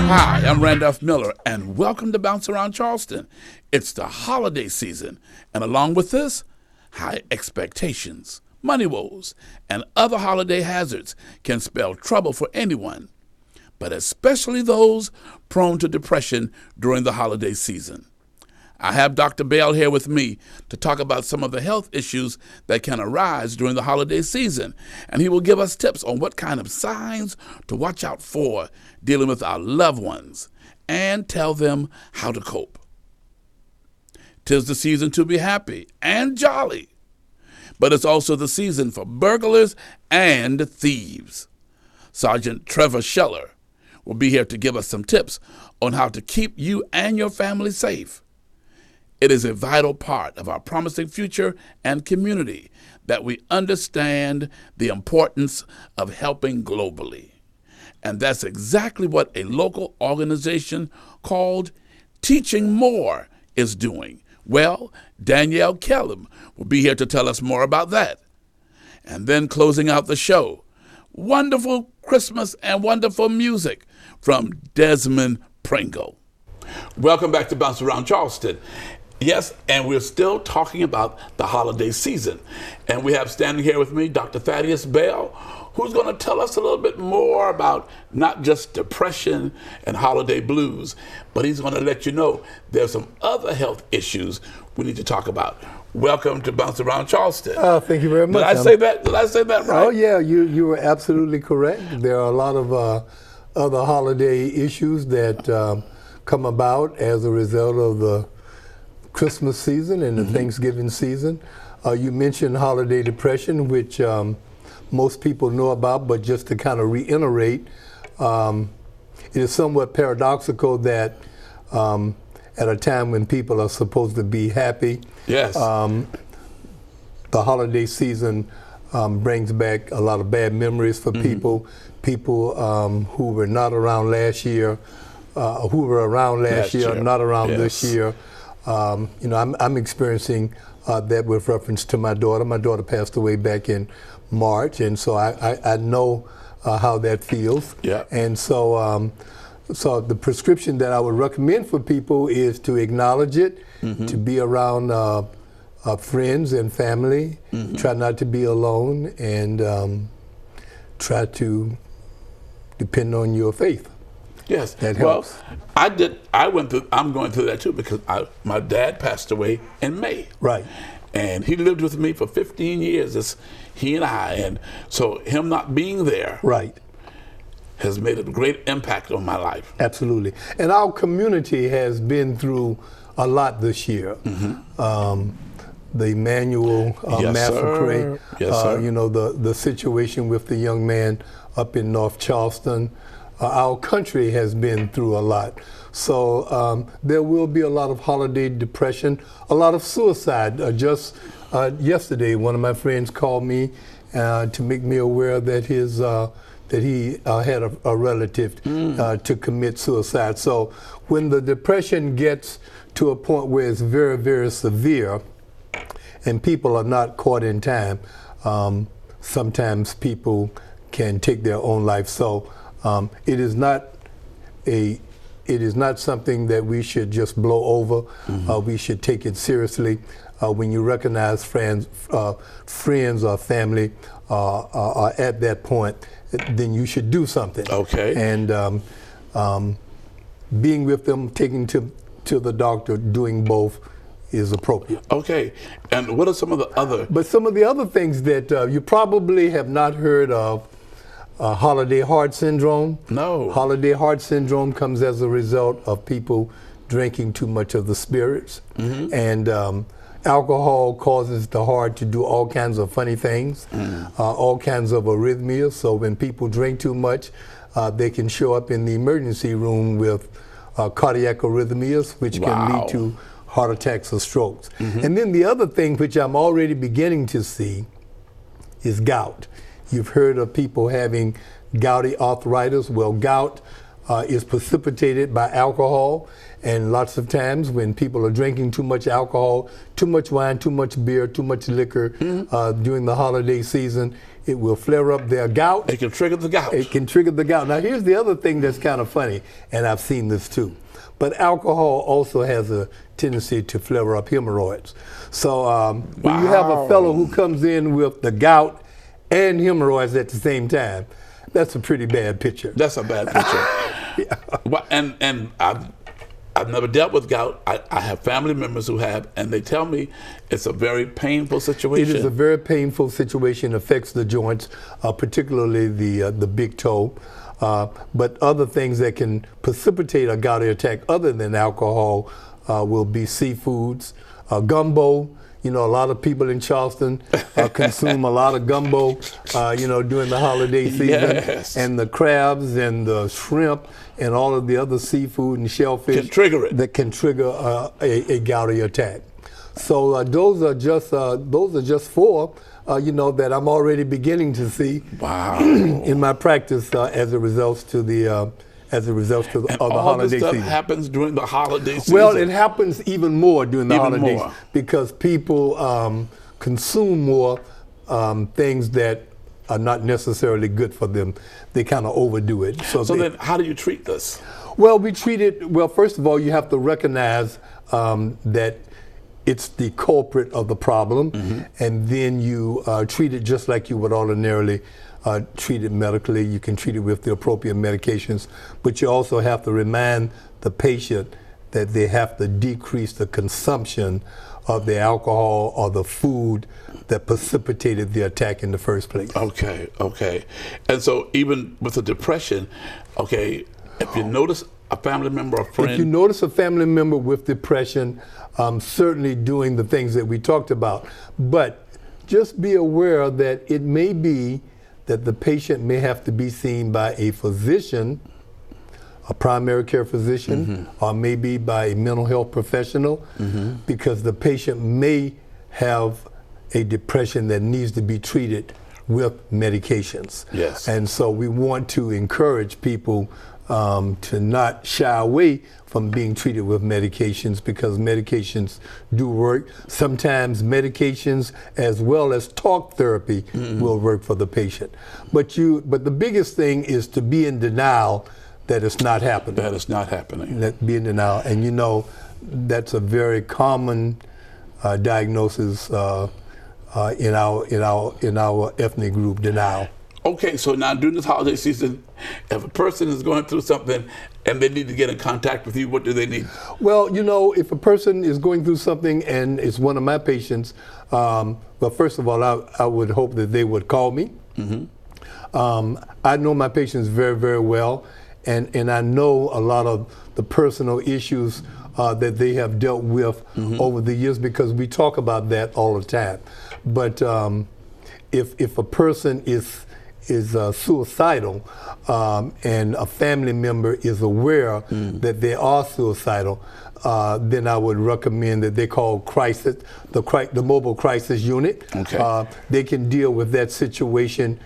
Hi, I'm Randolph Miller, and welcome to Bounce Around Charleston. It's the holiday season, and along with this, high expectations, money woes, and other holiday hazards can spell trouble for anyone, but especially those prone to depression during the holiday season. I have Dr. Bell here with me to talk about some of the health issues that can arise during the holiday season, and he will give us tips on what kind of signs to watch out for dealing with our loved ones and tell them how to cope. 'Tis the season to be happy and jolly, but it's also the season for burglars and thieves. Sergeant Trevor Scheller will be here to give us some tips on how to keep you and your family safe. It is a vital part of our promising future and community that we understand the importance of helping globally. And that's exactly what a local organization called Teaching More is doing. Well, Danielle Kellum will be here to tell us more about that. And then closing out the show, wonderful Christmas and wonderful music from Desmond Pringle. Welcome back to Bounce Around Charleston. Yes, and we're still talking about the holiday season. And we have standing here with me Dr. Thaddeus Bell, who's going to tell us a little bit more about not just depression and holiday blues, but he's going to let you know there's some other health issues we need to talk about. Welcome to Bounce Around Charleston. Oh, thank you very much. Did I say that? Did I say that right? Oh, yeah, you were absolutely correct. There are a lot of other holiday issues that come about as a result of the Christmas season and the Thanksgiving season. You mentioned holiday depression, which most people know about, but just to kind of reiterate, it is somewhat paradoxical that at a time when people are supposed to be happy, yes, the holiday season brings back a lot of bad memories for people who were not around last year, who were around last year, not around this year. I'm experiencing that with reference to my daughter. My daughter passed away back in March, and so I know how that feels. Yeah. And so the prescription that I would recommend for people is to acknowledge it, to be around friends and family, try not to be alone, and try to depend on your faith. Yes, that helps. Well, I'm going through that too because my dad passed away in May. Right. And he lived with me for 15 years. It's he and I, and so him not being there, right, has made a great impact on my life. Absolutely. And our community has been through a lot this year. The Emmanuel massacre, yes, sir. The situation with the young man up in North Charleston. Our country has been through a lot. So there will be a lot of holiday depression, a lot of suicide. Just yesterday, one of my friends called me to make me aware that he had a relative to commit suicide. So when the depression gets to a point where it's very, very severe and people are not caught in time, sometimes people can take their own life. So it is not something that we should just blow over. We should take it seriously. When you recognize friends or family are at that point, then you should do something. Okay. And being with them, taking to the doctor, doing both is appropriate. Okay. And what are some of the other? But some of the other things that you probably have not heard of. Holiday heart syndrome. No. Holiday heart syndrome comes as a result of people drinking too much of the spirits. And alcohol causes the heart to do all kinds of funny things, all kinds of arrhythmias. So when people drink too much, they can show up in the emergency room with cardiac arrhythmias, which can lead to heart attacks or strokes. And then the other thing, which I'm already beginning to see, is gout. You've heard of people having gouty arthritis. Well, gout is precipitated by alcohol, and lots of times when people are drinking too much alcohol, too much wine, too much beer, too much liquor during the holiday season, it will flare up their gout. It can trigger the gout. It can trigger the gout. Now, here's the other thing that's kind of funny, and I've seen this too. But alcohol also has a tendency to flare up hemorrhoids. So when you have a fellow who comes in with the gout and hemorrhoids at the same time, that's a pretty bad picture. That's a bad picture. Well, and I've never dealt with gout. I have family members who have, and they tell me it's a very painful situation. It is a very painful situation. Affects the joints, particularly the big toe. But other things that can precipitate a gouty attack other than alcohol will be seafoods, gumbo. You know, a lot of people in Charleston consume a lot of gumbo, during the holiday season. Yes. And the crabs and the shrimp and all of the other seafood and shellfish Can trigger it. that can trigger a gouty attack. So those are just four, that I'm already beginning to see in my practice as a result to the holiday stuff season. Happens during the holiday season. Well, it happens even more during the Even holidays more. because people consume more things that are not necessarily good for them. They kind of overdo it. So then how do you treat this? Well, we treat it, first of all, you have to recognize that it's the culprit of the problem, and then you treat it just like you would ordinarily treat it medically. You can treat it with the appropriate medications, but you also have to remind the patient that they have to decrease the consumption of the alcohol or the food that precipitated the attack in the first place. Okay. And so even with the depression, if you notice a family member or friend. If you notice a family member with depression, certainly doing the things that we talked about, but just be aware that it may be that the patient may have to be seen by a physician, a primary care physician, or maybe by a mental health professional, because the patient may have a depression that needs to be treated with medications. Yes. And so we want to encourage people to not shy away from being treated with medications, because medications do work. Sometimes medications as well as talk therapy will work for the patient. But the biggest thing is to be in denial that it's not happening. That it's not happening. Be in denial. And that's a very common diagnosis in our ethnic group, denial. Okay, so now during this holiday season, if a person is going through something and they need to get in contact with you, what do they need? Well, if a person is going through something and it's one of my patients, first of all, I would hope that they would call me. I know my patients very, very well, and I know a lot of the personal issues that they have dealt with over the years, because we talk about that all the time. But if a person is suicidal, and a family member is aware that they are suicidal, then I would recommend that they call crisis, the mobile crisis unit. Okay. They can deal with that situation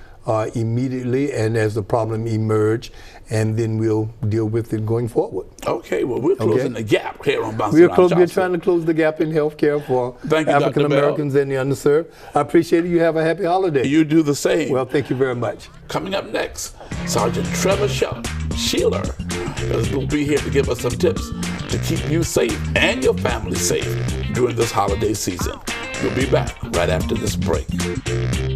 immediately and as the problem emerge, and then we'll deal with it going forward. Okay, well, we're closing the gap here on Bounce Around Charleston. We're trying to close the gap in healthcare for African Americans and the underserved. I appreciate it. You have a happy holiday. You do the same. Well, thank you very much. Coming up next, Sergeant Trevor Sheeler will be here to give us some tips to keep you safe and your family safe during this holiday season. We'll be back right after this break.